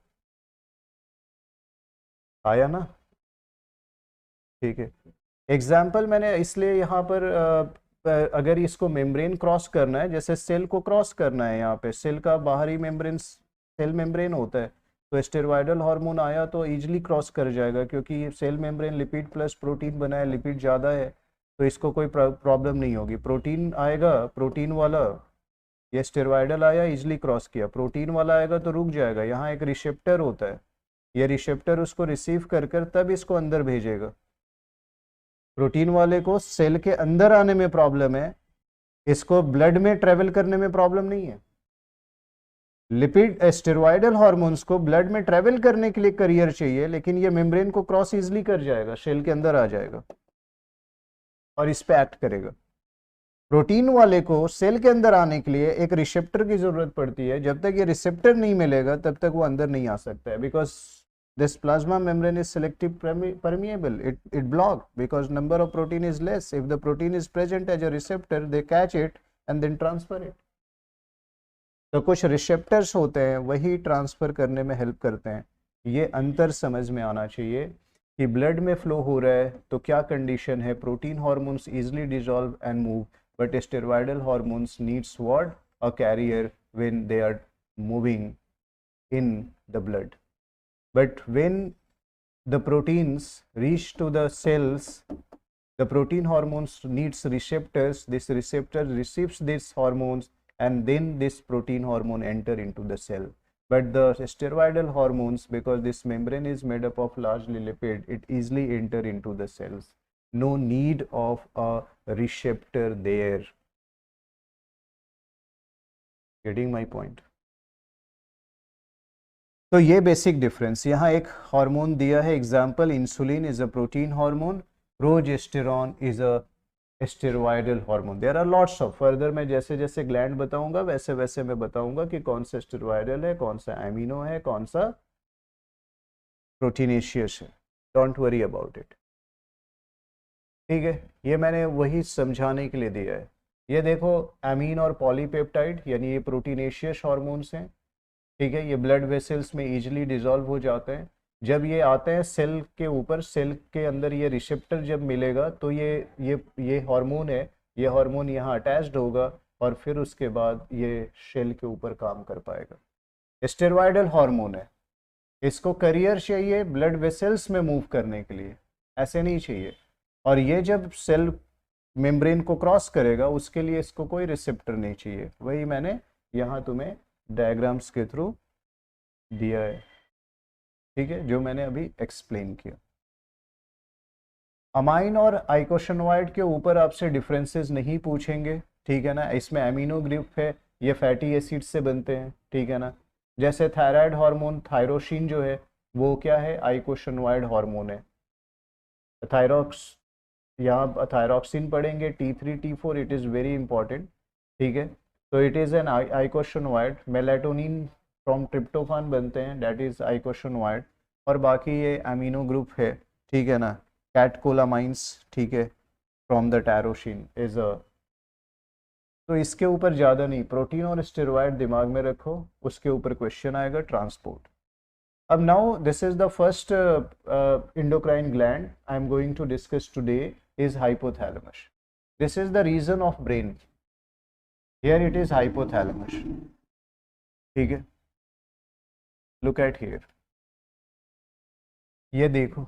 आया ना? ठीक है. एग्जाम्पल मैंने इसलिए यहाँ पर अगर इसको मेम्ब्रेन क्रॉस करना है, जैसे सेल को क्रॉस करना है, यहाँ पे सेल का बाहरी मेम्ब्रेन सेल मेम्ब्रेन होता है, तो स्टेरॉयडल हार्मोन आया तो इजीली क्रॉस कर जाएगा क्योंकि cell membrane lipid plus protein बना है, लिपिड ज़्यादा है तो इसको कोई प्रॉब्लम नहीं होगी. प्रोटीन आएगा, प्रोटीन वाला, ये स्टेरॉयडल आया इजीली क्रॉस किया, प्रोटीन वाला आएगा तो रुक जाएगा. यहाँ एक रिसेप्टर होता है, ये रिसेप्टर उसको रिसीव कर तब इसको अंदर भेजेगा. प्रोटीन वाले को सेल के अंदर आने में प्रॉब्लम है, इसको ब्लड में ट्रेवल करने में प्रॉब्लम नहीं है. लिपिड स्टेरॉयडल हार्मोन्स को ब्लड में ट्रेवल करने के लिए करियर चाहिए, लेकिन ये मेम्ब्रेन को क्रॉस इजीली कर जाएगा, सेल के अंदर आ जाएगा और इस पे एक्ट करेगा. प्रोटीन वाले को सेल के अंदर आने के लिए एक रिसेप्टर की जरूरत पड़ती है. जब तक ये रिसेप्टर नहीं मिलेगा तब तक वो अंदर नहीं आ सकता है, because this plasma membrane is selective permeable. It blocked because number of protein is less. If the protein is present as a receptor, they catch it and then transfer it. तो कुछ रिसेप्टर्स होते हैं वही transfer करने में help करते हैं. ये अंतर समझ में आना चाहिए कि ब्लड में फ्लो हो रहा है तो क्या कंडीशन है. Protein hormones easily dissolve and move, but steroidal hormones needs what, a carrier when they are moving in the blood. But when the proteins reach to the cells, the protein hormones needs receptors. This receptor receives these hormones and then this protein hormone enter into the cell. But the steroidal hormones, because this membrane is made up of largely lipid, it easily enter into the cells. No need of a receptor there. Getting my point? तो ये basic difference. यहाँ एक hormone दिया है example, insulin is a protein hormone, progesterone is a steroidal hormone. There are lots of further, मैं जैसे जैसे gland बताऊंगा वैसे वैसे मैं बताऊंगा कि कौन सा स्टेरॉयडल है, कौन सा एमिनो है, कौन सा प्रोटीनेशियस है. Don't worry about it. ठीक है, ये मैंने वही समझाने के लिए दिया है. ये देखो एमीन और पॉलीपेप्टाइड यानी ये प्रोटीनेशियस हार्मोन्स हैं. ठीक है, ये ब्लड वेसल्स में इजीली डिसॉल्व हो जाते हैं. जब ये आते हैं सेल के ऊपर, सेल के अंदर ये रिसेप्टर जब मिलेगा तो ये हार्मोन है, ये हार्मोन यहाँ अटैच्ड होगा और फिर उसके बाद ये सेल के ऊपर काम कर पाएगा. स्टेरॉयडल हार्मोन है, इसको करियर चाहिए ब्लड वेसल्स में मूव करने के लिए, ऐसे नहीं चाहिए. और ये जब सेल मेम्ब्रेन को क्रॉस करेगा उसके लिए इसको कोई रिसेप्टर नहीं चाहिए. वही मैंने यहाँ तुम्हें डायग्राम्स के थ्रू दिया है. ठीक है, जो मैंने अभी एक्सप्लेन किया. अमाइन और आइकोशनोइड के ऊपर आपसे डिफरेंसेस नहीं पूछेंगे. ठीक है ना, इसमें एमिनो ग्रुप है, ये फैटी एसिड से बनते हैं. ठीक है ना, जैसे थायराइड हार्मोन थायरोसिन जो है वो क्या है, आइकोशनोइड हार्मोन है. थायरॉक्स, यहाँ थायरॉक्सिन पढ़ेंगे, T3 T4, it is very important. ठीक है, तो it is an eicosanoid. Melatonin from tryptophan बनते हैं, दैट इज़ आइकोशनोइड. और बाकी ये अमीनो ग्रुप है. ठीक है ना, कैटकोलामाइंस. ठीक है, from the tyrosine is a. तो इसके ऊपर ज़्यादा नहीं, प्रोटीन और स्टेरॉयड दिमाग में रखो, उसके ऊपर क्वेश्चन आएगा ट्रांसपोर्ट. अब now this is the first endocrine gland I am going to discuss today is hypothalamus. This is the region of brain. Here it is hypothalamus. ठीक है, look at here. ये देखो,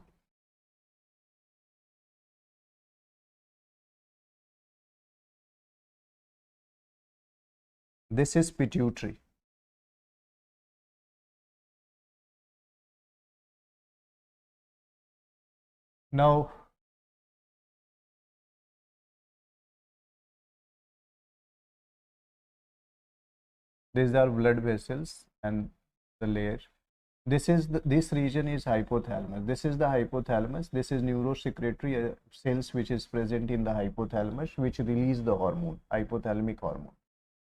this is pituitary. Now these are blood vessels and the layer. This region is hypothalamus. This is the hypothalamus. This is neurosecretory cells which is present in the hypothalamus which release the hormone, hypothalamic hormone.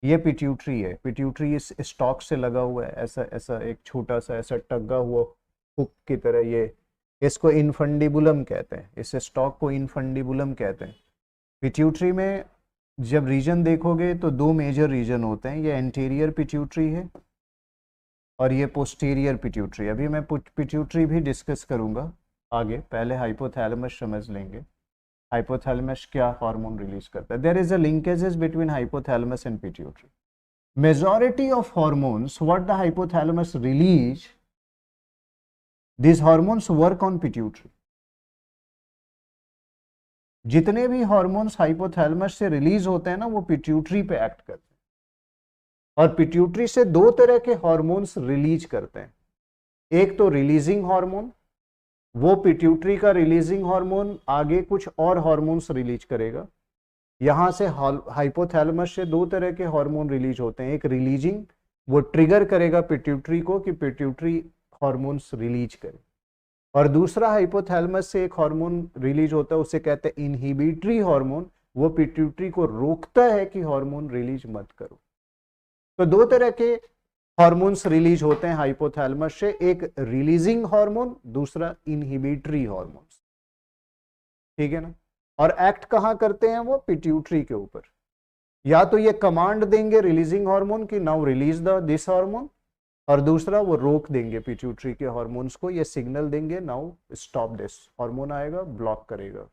ये pituitary है. Pituitary इस stock से लगा हुआ है, ऐसा ऐसा एक छोटा सा ऐसा टगा हुआ हुक की तरह. ये इसको इनफंडिबुलम कहते हैं. इस स्टॉक को इनफंडिबुलम कहते हैं. पिट्यूटरी में जब रीजन देखोगे तो दो मेजर रीजन होते हैं. ये एंटीरियर पिट्यूटरी है और ये पोस्टीरियर पिट्यूटरी. अभी मैं पिट्यूटरी भी डिस्कस करूंगा आगे. पहले हाइपोथैलेमस समझ लेंगे. हाइपोथैलेमस क्या हार्मोन रिलीज करता है. There is a linkages between hypothalamus and pituitary. Majority of hormones what the hypothalamus release, these hormones work on pituitary. जितने भी हार्मोन्स हाइपोथैलेमस से रिलीज होते हैं ना वो पिट्यूटरी पे एक्ट करते हैं. और पिट्यूटरी से दो तरह के हार्मोन्स रिलीज करते हैं. एक तो रिलीजिंग हार्मोन, वो पिट्यूटरी का रिलीजिंग हार्मोन आगे कुछ और हार्मोन्स रिलीज करेगा. यहां से हाइपोथैलेमस से दो तरह के हार्मोन रिलीज होते हैं. एक रिलीजिंग, वो ट्रिगर करेगा पिट्यूटरी को कि पिट्यूटरी हार्मोन्स रिलीज करे. और दूसरा हाइपोथैलेमस से एक हार्मोन रिलीज होता है, उसे कहते हैं इनहिबिटरी हार्मोन. वो पिट्यूटरी को रोकता है कि हार्मोन रिलीज मत करो. तो दो तरह के हार्मोन्स रिलीज होते हैं हाइपोथैलेमस से. एक रिलीजिंग हार्मोन, दूसरा इनहिबिटरी हार्मोन्स. ठीक है ना. और एक्ट कहां करते हैं वो? पिट्यूटरी के ऊपर. या तो ये कमांड देंगे रिलीजिंग हार्मोन की नाउ रिलीज दिस हार्मोन, और दूसरा वो रोक देंगे पिट्यूटरी के हार्मोन्स को. ये सिग्नल देंगे नाउ स्टॉप दिस. हार्मोन आएगा ब्लॉक करेगा.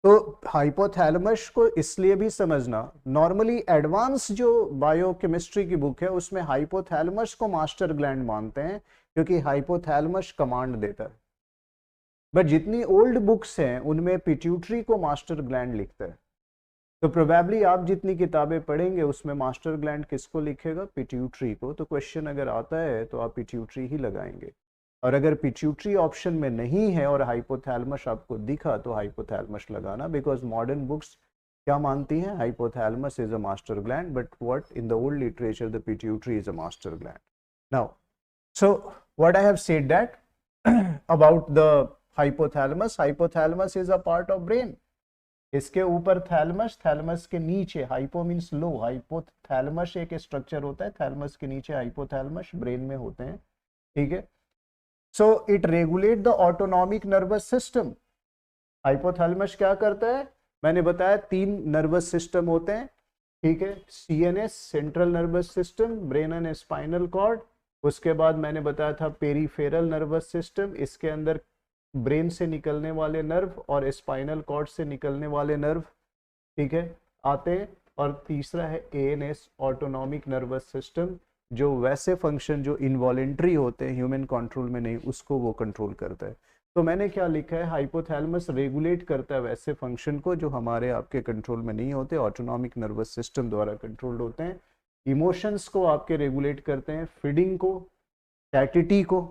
तो हाइपोथैलेमस को इसलिए भी समझना, नॉर्मली एडवांस जो बायोकेमिस्ट्री की बुक है उसमें हाइपोथैलेमस को मास्टर ग्लैंड मानते हैं क्योंकि हाइपोथैलेमस कमांड देता है. बट जितनी ओल्ड बुक्स हैं उनमें पिट्यूटरी को मास्टर ग्लैंड लिखता है. तो प्रोबेबली आप जितनी किताबें पढ़ेंगे उसमें मास्टर ग्लैंड किसको लिखेगा? पिट्यूटरी को. तो क्वेश्चन अगर आता है तो आप पिट्यूटरी ही लगाएंगे. और अगर पिट्यूटरी ऑप्शन में नहीं है और हाइपोथैलेमस आपको दिखा तो हाइपोथैलेमस लगाना. बिकॉज मॉडर्न बुक्स क्या मानती हैं? Hypothalamus is a master gland, but what in the old literature the pituitary is a master gland. Now so what I have said that about the hypothalamus. Hypothalamus is a part of brain. इसके ऊपर thalamus, thalamus के नीचे hypo means लो. Hypothalamus एक structure होता है, thalamus के नीचे hypothalamus brain में होते हैं. ठीक है. So it regulate the autonomic nervous system. Hypothalamus क्या करता है? मैंने बताया 3 नर्वस सिस्टम होते हैं. ठीक है. CNS central nervous system, brain and spinal cord. उसके बाद मैंने बताया था पेरीफेरल नर्वस सिस्टम. इसके अंदर ब्रेन से निकलने वाले नर्व और स्पाइनल कॉर्ड से निकलने वाले नर्व, ठीक है, आते हैं. और तीसरा है एएनएस ऑटोनॉमिक नर्वस सिस्टम, जो वैसे फंक्शन जो इनवॉलेंट्री होते हैं, ह्यूमन कंट्रोल में नहीं, उसको वो कंट्रोल करता है. तो मैंने क्या लिखा है? हाइपोथैलेमस रेगुलेट करता है वैसे फंक्शन को जो हमारे आपके कंट्रोल में नहीं होते, ऑटोनॉमिक नर्वस सिस्टम द्वारा कंट्रोल्ड होते हैं. इमोशंस को आपके रेगुलेट करते हैं, फीडिंग को, सैटिटी को.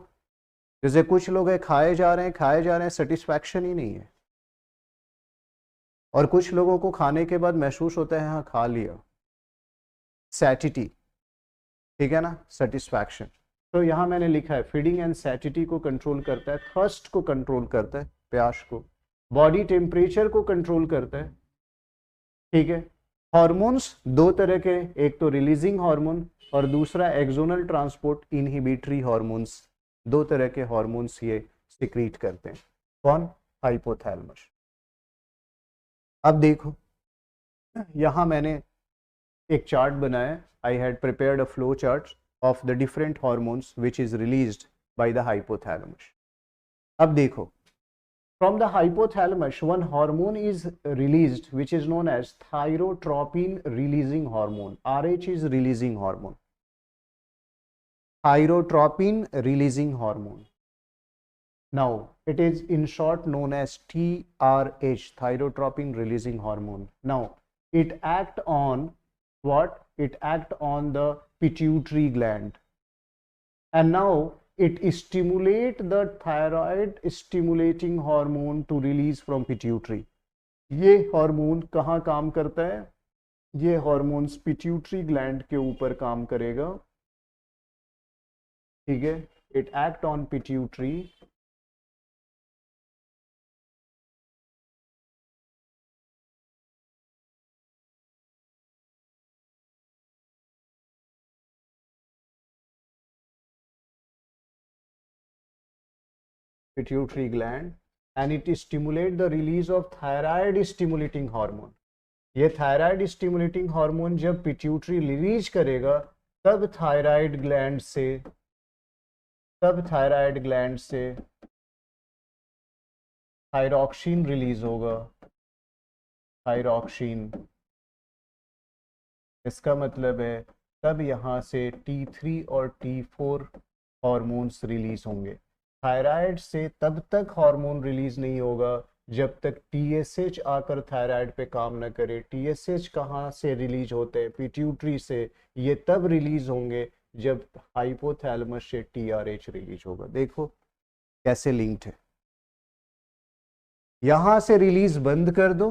जैसे कुछ लोग है खाए जा रहे हैं, सेटिस्फैक्शन ही नहीं है. और कुछ लोगों को खाने के बाद महसूस होता है हाँ खा लिया, सैटिटी. ठीक है ना, सेटिस्फैक्शन. तो यहां मैंने लिखा है फीडिंग एंड सैटिटी को कंट्रोल करता है, थर्स्ट को कंट्रोल करता है, प्यास को, बॉडी टेम्परेचर को कंट्रोल करता है. ठीक है. हार्मोन्स दो तरह के, एक तो रिलीजिंग हार्मोन और दूसरा एक्सोनल ट्रांसपोर्ट इनहिबिटरी हार्मोन्स. दो तरह के हार्मोन्स ये सिक्रीट करते हैं. कौन? हाइपोथैलेमस. अब देखो यहां मैंने एक चार्ट बनाया. I had prepared a flow chart of the different hormones which is released by the hypothalamus. अब देखो, from the hypothalamus one hormone is released which is known as thyrotropin releasing hormone. RH is releasing hormone. Thyrotropin releasing hormone. Now it is in short known as TRH, thyrotropin releasing hormone. Now it act on what? It act on the pituitary gland, and now it stimulate the thyroid stimulating hormone to release from pituitary. ये hormone कहाँ काम करता है? ये hormones pituitary gland के ऊपर काम करेगा, ठीक है। It act on pituitary pituitary gland and it stimulate the release of thyroid stimulating hormone। ये थायराइड स्टिमुलेटिंग हार्मोन जब पिट्यूटरी रिलीज करेगा तब थायराइड ग्लैंड से थायरॉक्सिन रिलीज होगा, थायरॉक्सिन। इसका मतलब है तब यहाँ से T3 और T4 हार्मोन्स रिलीज होंगे। थायराइड से तब तक हार्मोन रिलीज नहीं होगा जब तक TSH आकर थायराइड पे काम न करे। TSH कहाँ से रिलीज होते हैं? पिट्यूटरी से। ये तब रिलीज होंगे जब हाइपोथैलेमस से TRH रिलीज होगा। देखो कैसे लिंक्ड है। यहां से रिलीज बंद कर दो,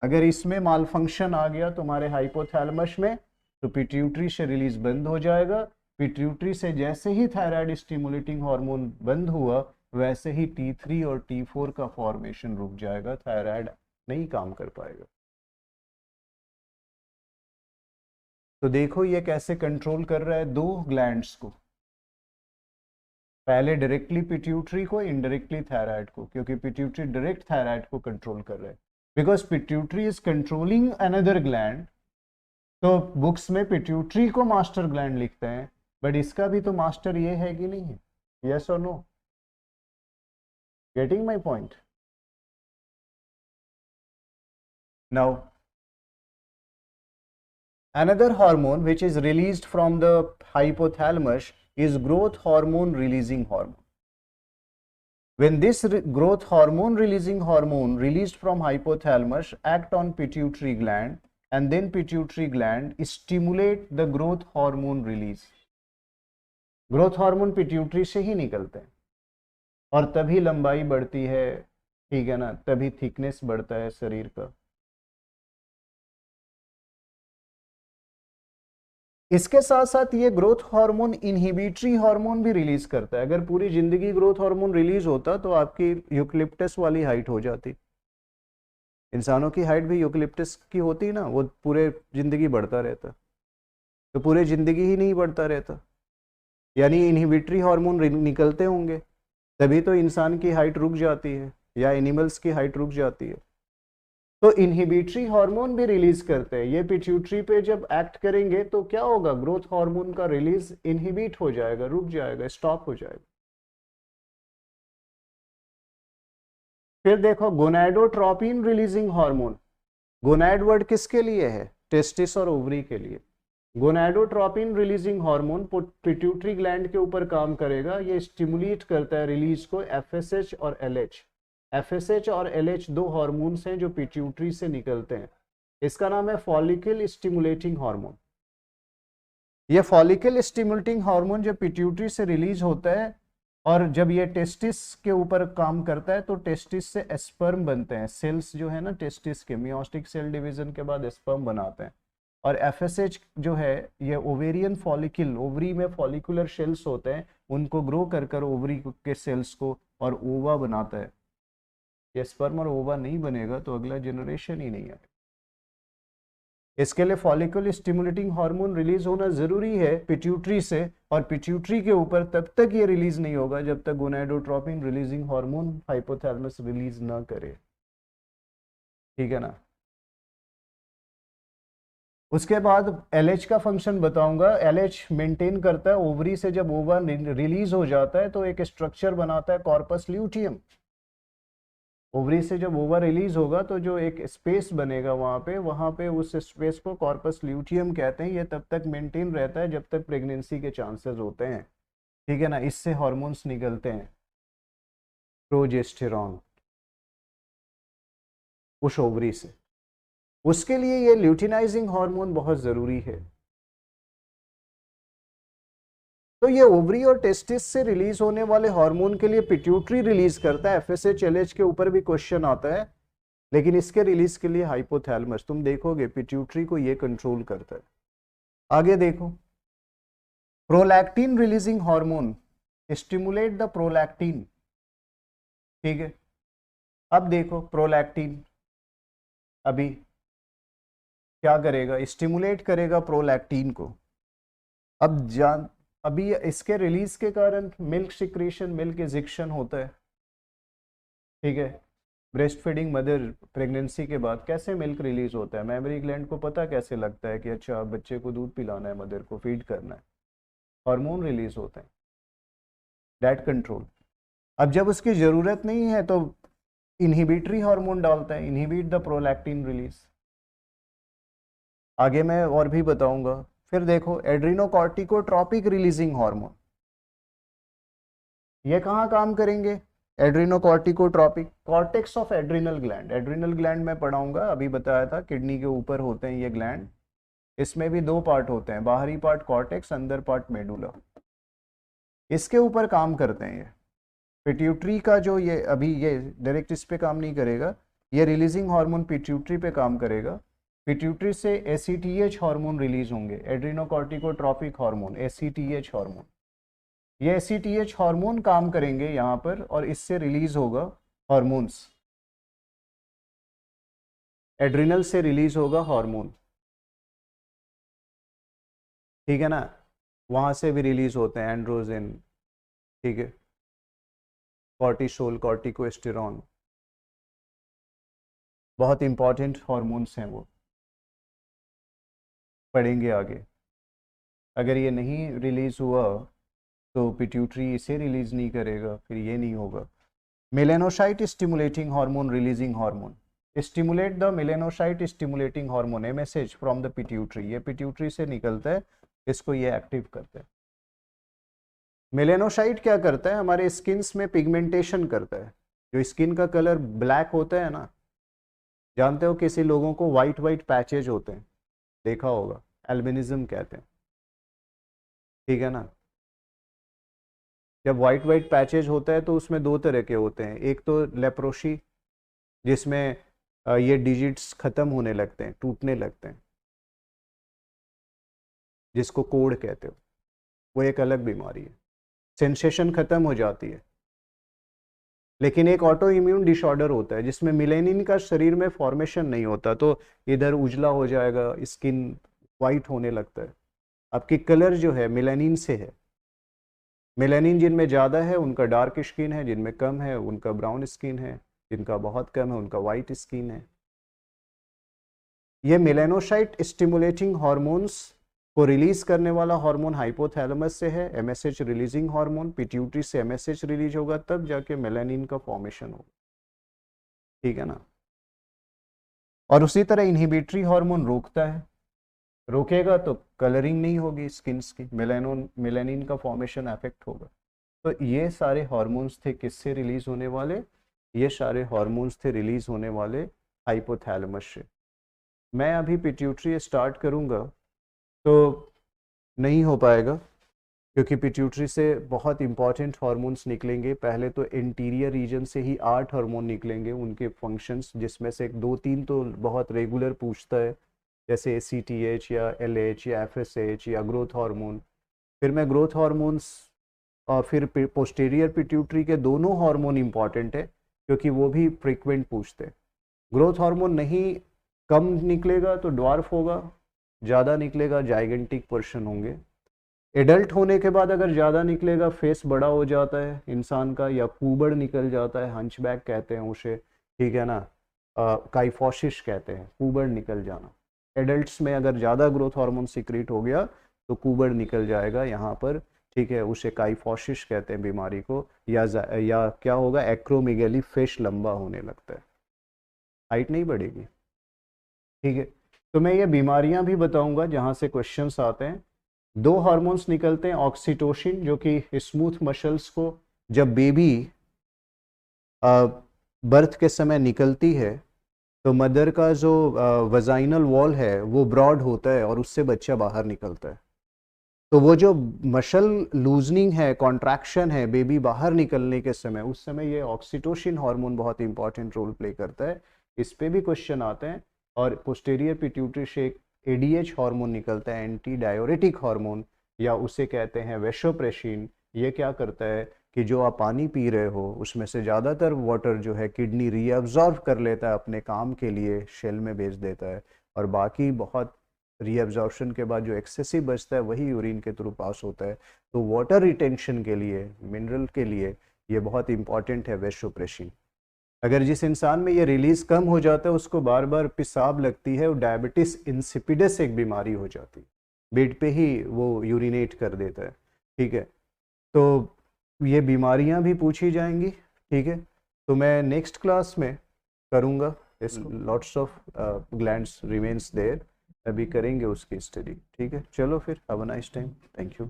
अगर इसमें माल फंक्शन आ गया तुम्हारे हाइपोथैलेमस में तो पिट्यूटरी से रिलीज बंद हो जाएगा। पिट्यूटरी से जैसे ही थायराइड स्टिमुलेटिंग हार्मोन बंद हुआ वैसे ही T3 और T4 का फॉर्मेशन रुक जाएगा, थायराइड नहीं काम कर पाएगा। तो देखो ये कैसे कंट्रोल कर रहा है दो ग्लैंड्स को, पहले डायरेक्टली पिट्यूटरी को, इनडायरेक्टली थायराइड को, क्योंकि पिट्यूटरी डायरेक्ट थायराइड को कंट्रोल कर रहा है। Because pituitary is controlling another gland. तो बुक्स में पिट्यूटरी को मास्टर ग्लैंड लिखते हैं, बट इसका भी तो मास्टर ये है कि नहीं है? यस और no? Getting my point? Now another hormone which is released from the hypothalamus is growth hormone releasing hormone. When this growth hormone releasing hormone released from hypothalamus act on pituitary gland and then pituitary gland stimulate the growth hormone release. Growth hormone pituitary से ही निकलते हैं और तभी लंबाई बढ़ती है, ठीक है ना, तभी थिकनेस बढ़ता है शरीर का। इसके साथ साथ ये ग्रोथ हार्मोन इनहिबिटरी हार्मोन भी रिलीज करता है। अगर पूरी जिंदगी ग्रोथ हार्मोन रिलीज होता तो आपकी यूकलिप्टस वाली हाइट हो जाती। इंसानों की हाइट भी यूकलिप्टस की होती ना, वो पूरे जिंदगी बढ़ता रहता, तो पूरे जिंदगी ही नहीं बढ़ता रहता। यानी इनहिबिटरी हार्मोन निकलते होंगे तभी तो इंसान की हाइट रुक जाती है या एनिमल्स की हाइट रुक जाती है। तो इनहिबिटरी हार्मोन भी रिलीज करते हैं। ये पिट्यूटरी पे जब एक्ट करेंगे तो क्या होगा? ग्रोथ हार्मोन का रिलीज इनहिबिट हो जाएगा, रुक जाएगा, स्टॉप हो जाएगा। फिर देखो gonadotropin releasing hormone. Gonad word किसके लिए है? टेस्टिस और ओवरी के लिए। Gonadotropin releasing hormone pituitary gland के ऊपर काम करेगा। ये स्टिमुलेट करता है रिलीज को FSH और LH। FSH और LH दो हार्मोन्स हैं जो पिट्यूटरी से निकलते हैं। इसका नाम है फॉलिकल स्टिमुलेटिंग हार्मोन। ये फॉलिकल स्टिमुलेटिंग हार्मोन जब पिट्यूटरी से रिलीज होता है और जब ये टेस्टिस के ऊपर काम करता है तो टेस्टिस से स्पर्म बनते हैं। सेल्स जो है ना टेस्टिस के, मियोस्टिक सेल डिवीजन के बाद स्पर्म बनाते हैं। और FSH जो है ये ओवेरियन फॉलिकल, ओवरी में फॉलिकुलर सेल्स होते हैं, उनको ग्रो कर ओवरी के सेल्स को और ओवा बनाता है। ये स्पर्म और ओवा नहीं बनेगा तो अगला जनरेशन ही नहीं आएगा। इसके लिए फॉलिकल स्टिमुलेटिंग हार्मोन रिलीज होना जरूरी है पिट्यूटरी से, और पिट्यूटरी के ऊपर तब तक ये रिलीज नहीं होगा जब तक gonadotropin releasing hormone hypothalamus release ना करे, ठीक है ना। उसके बाद LH का फंक्शन बताऊंगा। LH मेंटेन करता है ओवरी से, जब ओवा रिलीज हो जाता है तो एक स्ट्रक्चर बनाता है कॉर्पस ल्यूटियम। ओवरी से जब ओवा रिलीज होगा तो जो एक स्पेस बनेगा वहां पे उस स्पेस को कॉर्पस ल्यूटियम कहते हैं। ये तब तक मेंटेन रहता है जब तक प्रेगनेंसी के चांसेस होते हैं, ठीक है ना। इससे हार्मोन्स निकलते हैं, प्रोजेस्टेरॉन, उस ओवरी से। उसके लिए ये ल्यूटिनाइजिंग हार्मोन बहुत जरूरी है। तो ये ओवरी और टेस्टिस से रिलीज होने वाले हार्मोन के लिए पिट्यूटरी रिलीज करता है। FSH LH के ऊपर भी क्वेश्चन आता है लेकिन इसके रिलीज के लिए हाइपोथैलेमस, तुम देखोगे पिट्यूटरी को ये कंट्रोल करता है। आगे देखो, prolactin releasing hormone stimulate the prolactin, ठीक है। अब देखो प्रोलैक्टिन अभी क्या करेगा, स्टिमुलेट करेगा प्रोलैक्टिन को। अब जान, अभी इसके रिलीज के कारण मिल्क सिक्रीशन, मिल्क इजेक्शन होता है, ठीक है। ब्रेस्ट फीडिंग मदर प्रेगनेंसी के बाद कैसे मिल्क रिलीज होता है, मेमोरी ग्लैंड को पता कैसे लगता है कि अच्छा बच्चे को दूध पिलाना है, मदर को फीड करना है, हार्मोन रिलीज होते हैं, डेट कंट्रोल। अब जब उसकी जरूरत नहीं है तो इनहिबिटरी हार्मोन डालता है, इनहिबिट द प्रोलैक्टिन रिलीज। आगे मैं और भी बताऊंगा। फिर देखो एड्रीनोकॉर्टिकोट्रॉपिक रिलीजिंग हार्मोन, ये कहाँ काम करेंगे, adrenocorticotropic, cortex of adrenal gland. Adrenal gland मैं पढ़ाऊंगा, अभी बताया था किडनी के ऊपर होते हैं ये ग्लैंड। इसमें भी दो पार्ट होते हैं, बाहरी पार्ट कॉर्टेक्स, अंदर पार्ट मेडुला, इसके ऊपर काम करते हैं ये। पिट्यूटरी का जो ये अभी ये डायरेक्ट इस पे काम नहीं करेगा, ये रिलीजिंग हार्मोन पिट्यूटरी पे काम करेगा। पिट्यूटरी से एसीटीएच हार्मोन रिलीज होंगे, एड्रीनोकॉर्टिकोट्रॉपिक हार्मोन, एसीटीएच हार्मोन। ये एसीटीएच हार्मोन काम करेंगे यहाँ पर और इससे रिलीज होगा हार्मोन्स, एड्रिनल से रिलीज होगा हार्मोन, ठीक है ना। वहाँ से भी रिलीज होते हैं एंड्रोजन, ठीक है, कॉर्टिसोल, कॉर्टिकोस्टेरॉन, बहुत इंपॉर्टेंट हार्मोन्स हैं वो, पढ़ेंगे आगे। अगर ये नहीं रिलीज हुआ तो पिट्यूटरी इसे रिलीज नहीं करेगा, फिर ये नहीं होगा। Melanocyte stimulating hormone releasing hormone, stimulate the melanocyte stimulating hormone MSH from the pituitary, ये पिट्यूटरी से निकलता है, इसको ये एक्टिव करता है। मेलेनोसाइट क्या करता है, हमारे स्किन्स में पिगमेंटेशन करता है। जो स्किन का कलर ब्लैक होता है ना, जानते हो किसी लोगों को वाइट वाइट पैचेज होते हैं, देखा होगा, एल्बिनिज्म कहते हैं, ठीक है ना। जब वाइट वाइट पैचेज होता है तो उसमें दो तरह के होते हैं, एक तो लेप्रोसी जिसमें ये डिजिट्स खत्म होने लगते हैं, टूटने लगते हैं, जिसको कोढ़ कहते हो, वो एक अलग बीमारी है, सेंसेशन खत्म हो जाती है। लेकिन एक ऑटो इम्यून डिसऑर्डर होता है जिसमें मिलेनिन का शरीर में फॉर्मेशन नहीं होता, तो इधर उजला हो जाएगा, स्किन वाइट होने लगता है। आपकी कलर जो है मिलेनिन से है, मेलानिन जिनमें ज़्यादा है उनका डार्क स्किन है, जिनमें कम है उनका ब्राउन स्किन है, जिनका बहुत कम है उनका वाइट स्किन है। ये मेलानोसाइट स्टिमुलेटिंग हार्मोन्स को रिलीज करने वाला हार्मोन हाइपोथैलेमस से है, एमएसएच रिलीजिंग हार्मोन, पिट्यूटरी से एमएसएच रिलीज होगा तब जाके मेलानिन का फॉर्मेशन होगा, ठीक है ना। और उसी तरह इनहिबिटरी हार्मोन रोकता है, रोकेगा तो कलरिंग नहीं होगी स्किन्स की, मेलानिन का फॉर्मेशन अफेक्ट होगा। तो ये सारे हार्मोन्स थे किससे रिलीज होने वाले, ये सारे हार्मोन्स थे रिलीज होने वाले हाइपोथैलेमस से। मैं अभी पिट्यूटरी स्टार्ट करूँगा तो नहीं हो पाएगा, क्योंकि पिट्यूटरी से बहुत इंपॉर्टेंट हार्मोन्स निकलेंगे। पहले तो इंटीरियर रीजन से ही 8 हार्मोन निकलेंगे, उनके फंक्शंस, जिसमें से 2-3 तो बहुत रेगुलर पूछता है, जैसे ACTH या LH या FSH या ग्रोथ हार्मोन। फिर मैं ग्रोथ हार्मोन्स और फिर पोस्टीरियर पिट्यूटरी के दोनों हार्मोन इंपॉर्टेंट है, क्योंकि वो भी फ्रीक्वेंट पूछते हैं। ग्रोथ हार्मोन नहीं कम निकलेगा तो ड्वार्फ होगा, ज़्यादा निकलेगा जाइगेंटिक पर्सन होंगे। एडल्ट होने के बाद अगर ज़्यादा निकलेगा फेस बड़ा हो जाता है इंसान का, या पूबड़ निकल जाता है, हंचबैक कहते हैं उसे, ठीक है ना, काइफोसिस कहते हैं, पूबड़ निकल जाना। एडल्ट्स में अगर ज़्यादा ग्रोथ हार्मोन सिक्रीट हो गया तो पूबड़ निकल जाएगा यहाँ पर, ठीक है, उसे काइफोसिस कहते हैं बीमारी को। या क्या होगा, एक्रोमेगेली, फेस लंबा होने लगता है, हाइट नहीं बढ़ेगी, ठीक है। तो मैं ये बीमारियां भी बताऊंगा जहाँ से क्वेश्चंस आते हैं। 2 हार्मोन्स निकलते हैं, ऑक्सीटोसिन जो कि स्मूथ मसल्स को, जब बेबी बर्थ के समय निकलती है तो मदर का जो वजाइनल वॉल है वो ब्रॉड होता है और उससे बच्चा बाहर निकलता है। तो वो जो मसल लूजनिंग है, कॉन्ट्रैक्शन है बेबी बाहर निकलने के समय, उस समय ये ऑक्सीटोसिन हार्मोन बहुत इंपॉर्टेंट रोल प्ले करता है, इस पे भी क्वेश्चन आते हैं। और पोस्टीरियर पिट्यूटरी से एक एडीएच हार्मोन निकलता है, एंटी डायोरेटिक हार्मोन, या उसे कहते हैं वेसोप्रेसिन। ये क्या करता है कि जो आप पानी पी रहे हो उसमें से ज़्यादातर वाटर जो है किडनी रीअब्जॉर्ब कर लेता है अपने काम के लिए, शेल में भेज देता है, और बाकी बहुत रीअब्जॉर्प्शन के बाद जो एक्सेसिव बचता है वही यूरिन के थ्रू पास होता है। तो वाटर रिटेंशन के लिए, मिनरल के लिए ये बहुत इंपॉर्टेंट है वेसोप्रेसिन। अगर जिस इंसान में ये रिलीज कम हो जाता है उसको बार बार पेशाब लगती है, और डायबिटीज इंसिपिडस एक बीमारी हो जाती है, बेड पे ही वो यूरिनेट कर देता है। ठीक है, तो ये बीमारियां भी पूछी जाएंगी। ठीक है, तो मैं नेक्स्ट क्लास में करूँगा, lots of glands remains there, अभी करेंगे उसकी स्टडी। ठीक है, चलो फिर, have a nice time, thank you.